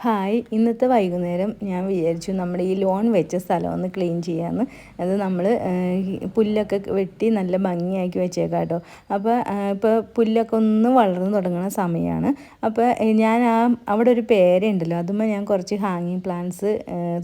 Hi, ഇന്നത്തെ വൈകുന്നേരം ഞാൻ വിചാരിച്ചു നമ്മുടെ ഈ ലോൺ വെച്ച സ്ഥലം ഒന്ന് ക്ലീൻ ചെയ്യാമെന്ന്. അത് നമ്മൾ പുല്ലൊക്കെ വെട്ടി നല്ല ഭംഗിയാക്കി വെച്ചേക്കാം കേട്ടോ. അപ്പോൾ ഇപ്പോൾ പുല്ലൊക്കെ ഒന്ന് വളർന്നു തുടങ്ങുന്ന സമയമാണ്. അപ്പോൾ ഞാൻ അവിടെ ഒരു പേരയുണ്ടല്ലോ, അതുമ്പോൾ ഞാൻ കുറച്ച് ഹാങ്ങിങ് പ്ലാന്റ്സ്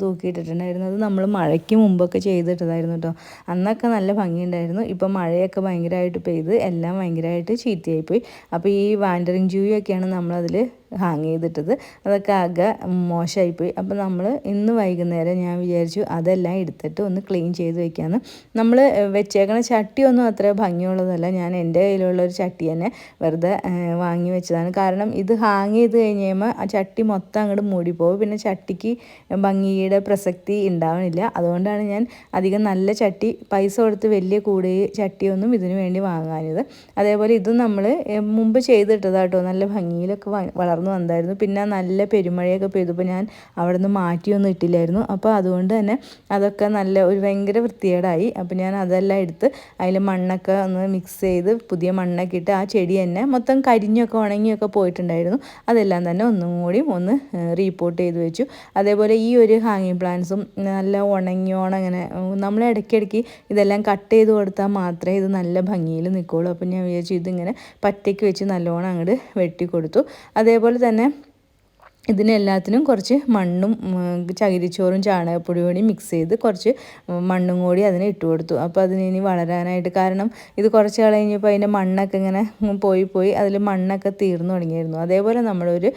തൂക്കിയിട്ടിട്ടുണ്ടായിരുന്നു. അത് നമ്മൾ മഴയ്ക്ക് മുമ്പൊക്കെ ചെയ്തിട്ടതായിരുന്നു കേട്ടോ. അന്നൊക്കെ നല്ല ഭംഗിയുണ്ടായിരുന്നു. ഇപ്പോൾ മഴയൊക്കെ ഭയങ്കരമായിട്ട് പെയ്ത് എല്ലാം ഭയങ്കരമായിട്ട് ചീത്തയായിപ്പോയി. അപ്പോൾ ഈ വാൻഡറിങ് ജൂയൊക്കെയാണ് നമ്മളതിൽ ഹാങ് ചെയ്തിട്ടത്. അതൊക്കെ ആകെ മോശമായിപ്പോയി. അപ്പോൾ നമ്മൾ ഇന്ന് വൈകുന്നേരം ഞാൻ വിചാരിച്ചു അതെല്ലാം എടുത്തിട്ട് ഒന്ന് ക്ലീൻ ചെയ്ത് വെക്കാമെന്ന്. നമ്മൾ വെച്ചേക്കണ ചട്ടിയൊന്നും അത്ര ഭംഗിയുള്ളതല്ല. ഞാൻ എൻ്റെ കയ്യിലുള്ളൊരു ചട്ടി തന്നെ വെറുതെ വാങ്ങി വെച്ചതാണ്. കാരണം ഇത് ഹാങ് ചെയ്ത് കഴിഞ്ഞ് കഴിയുമ്പോൾ ആ ചട്ടി മൊത്തം അങ്ങോട്ട് മൂടിപ്പോകും. പിന്നെ ചട്ടിക്ക് ഭംഗിയുടെ പ്രസക്തി ഉണ്ടാവണില്ല. അതുകൊണ്ടാണ് ഞാൻ അധികം നല്ല ചട്ടി പൈസ കൊടുത്ത് വലിയ കൂടിയ ചട്ടിയൊന്നും ഇതിനു വേണ്ടി വാങ്ങാനിത്. അതേപോലെ ഇതും നമ്മൾ മുമ്പ് ചെയ്തിട്ടതാട്ടോ. നല്ല ഭംഗിയിലൊക്കെ വളർന്നു വന്നായിരുന്നു. പിന്നെ നല്ല പെരുമഴയൊക്കെ പെയ്തപ്പോൾ ഞാൻ അവിടെ നിന്ന് മാറ്റിയൊന്നും ഇട്ടില്ലായിരുന്നു. അപ്പോൾ അതുകൊണ്ട് തന്നെ അതൊക്കെ നല്ല ഒരു ഭയങ്കര വൃത്തികേടായി. അപ്പോൾ ഞാൻ അതെല്ലാം എടുത്ത് അതിൽ മണ്ണൊക്കെ ഒന്ന് മിക്സ് ചെയ്ത് പുതിയ മണ്ണൊക്കെ ഇട്ട് ആ ചെടി തന്നെ മൊത്തം കരിഞ്ഞൊക്കെ ഉണങ്ങിയൊക്കെ പോയിട്ടുണ്ടായിരുന്നു. അതെല്ലാം തന്നെ ഒന്നും കൂടി ഒന്ന് റീപോർട്ട് ചെയ്ത് വെച്ചു. അതേപോലെ ഈ ഒരു ഹാങ്ങിങ് പ്ലാന്റ്സും നല്ല ഉണങ്ങിയോണം അങ്ങനെ നമ്മൾ ഇടയ്ക്കിടയ്ക്ക് ഇതെല്ലാം കട്ട് ചെയ്ത് കൊടുത്താൽ മാത്രമേ ഇത് നല്ല ഭംഗിയിൽ നിൽക്കുകയുള്ളൂ. അപ്പോൾ ഞാൻ വിചാരിച്ചു ഇതിങ്ങനെ പറ്റയ്ക്ക് വെച്ച് നല്ലോണം അങ്ങോട്ട് വെട്ടി കൊടുത്തു. അതേപോലെ തന്നെ ഇതിനെല്ലാത്തിനും കുറച്ച് മണ്ണും ചകിരിച്ചോറും ചാണകപ്പൊടി കൂടി മിക്സ് ചെയ്ത് കുറച്ച് മണ്ണും കൂടി അതിന് ഇട്ട് കൊടുത്തു. അപ്പോൾ അതിന് ഇനി വളരാനായിട്ട്, കാരണം ഇത് കുറച്ച് കഴിഞ്ഞപ്പോൾ അതിൻ്റെ മണ്ണൊക്കെ ഇങ്ങനെ പോയി അതിൽ മണ്ണൊക്കെ തീർന്നു തുടങ്ങിയായിരുന്നു. അതേപോലെ നമ്മളൊരു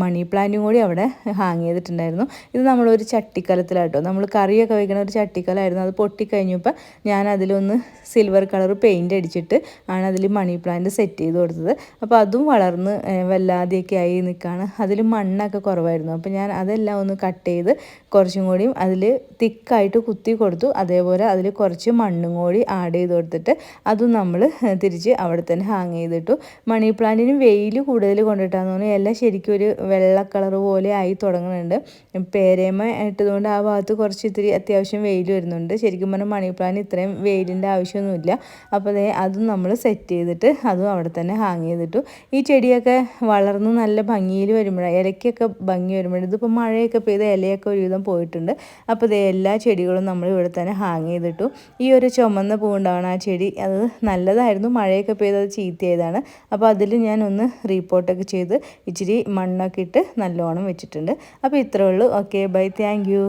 മണി പ്ലാന്റും കൂടി അവിടെ ഹാങ് ചെയ്തിട്ടുണ്ടായിരുന്നു. ഇത് നമ്മളൊരു ചട്ടിക്കലത്തിലാട്ടോ, നമ്മൾ കറിയൊക്കെ വയ്ക്കുന്ന ഒരു ചട്ടിക്കലായിരുന്നു. അത് പൊട്ടിക്കഴിഞ്ഞപ്പോൾ ഞാൻ അതിലൊന്ന് സിൽവർ കളർ പെയിൻ്റ് അടിച്ചിട്ട് ആണ് അതിൽ മണി പ്ലാന്റ് സെറ്റ് ചെയ്ത് കൊടുത്തത്. അപ്പോൾ അതും വളർന്ന് വല്ലാതെയൊക്കെ ആയി നിൽക്കുകയാണ്. അതിൽ മണ്ണൊക്കെ കുറവായിരുന്നു. അപ്പോൾ ഞാൻ അതെല്ലാം ഒന്ന് കട്ട് ചെയ്ത് കുറച്ചും കൂടിയും അതിൽ തിക്കായിട്ട് കുത്തി കൊടുത്തു. അതേപോലെ അതിൽ കുറച്ച് മണ്ണും കൂടി ആഡ് ചെയ്ത് കൊടുത്തിട്ട് അതും നമ്മൾ തിരിച്ച് അവിടെ തന്നെ ഹാങ് ചെയ്തിട്ടു. മണി പ്ലാന്റിന് വെയിൽ കൂടുതൽ കൊണ്ടിട്ടാന്ന് തോന്നുന്നു എല്ലാം ശരിക്കും ഒരു വെള്ള കളർ പോലെ ആയി തുടങ്ങുന്നുണ്ട്. പേരേമ ഇട്ടതുകൊണ്ട് ആ ഭാഗത്ത് കുറച്ച് ഇത്തിരി അത്യാവശ്യം വെയിൽ വരുന്നുണ്ട്. ശരിക്കും പറഞ്ഞാൽ മണി പ്ലാന്റ് ഇത്രയും വെയിലിൻ്റെ ആവശ്യമൊന്നുമില്ല. അപ്പോൾ അതും നമ്മൾ സെറ്റ് ചെയ്തിട്ട് അതും അവിടെ തന്നെ ഹാങ് ചെയ്തിട്ടു. ഈ ചെടിയൊക്കെ വളർന്ന് നല്ല ഭംഗിയിൽ വരുമ്പോഴാണ്, ഇലയ്ക്കൊക്കെ ഭംഗി വരുമ്പോഴാണ്. ഇതിപ്പോൾ മഴയൊക്കെ പെയ്ത് ഇലയൊക്കെ ഒരുവിധം പോയിട്ടുണ്ട്. അപ്പോൾ എല്ലാ ചെടികളും നമ്മൾ ഇവിടെ തന്നെ ഹാങ് ചെയ്തിട്ടു. ഈ ഒരു ചുമന്ന പൂവുണ്ടാവണം ആ ചെടി, അത് നല്ലതായിരുന്നു. മഴയൊക്കെ പെയ്ത് അത് ചീത്തയായതാണ്. അപ്പോൾ അതിൽ ഞാൻ ഒന്ന് റീപോർട്ടൊക്കെ ചെയ്ത് ഇച്ചിരി മണ്ണൊക്കെ ഇട്ട് നല്ലോണം വെച്ചിട്ടുണ്ട്. അപ്പോൾ ഇത്രയേ ഉള്ളൂ. Okay, bye, thank U.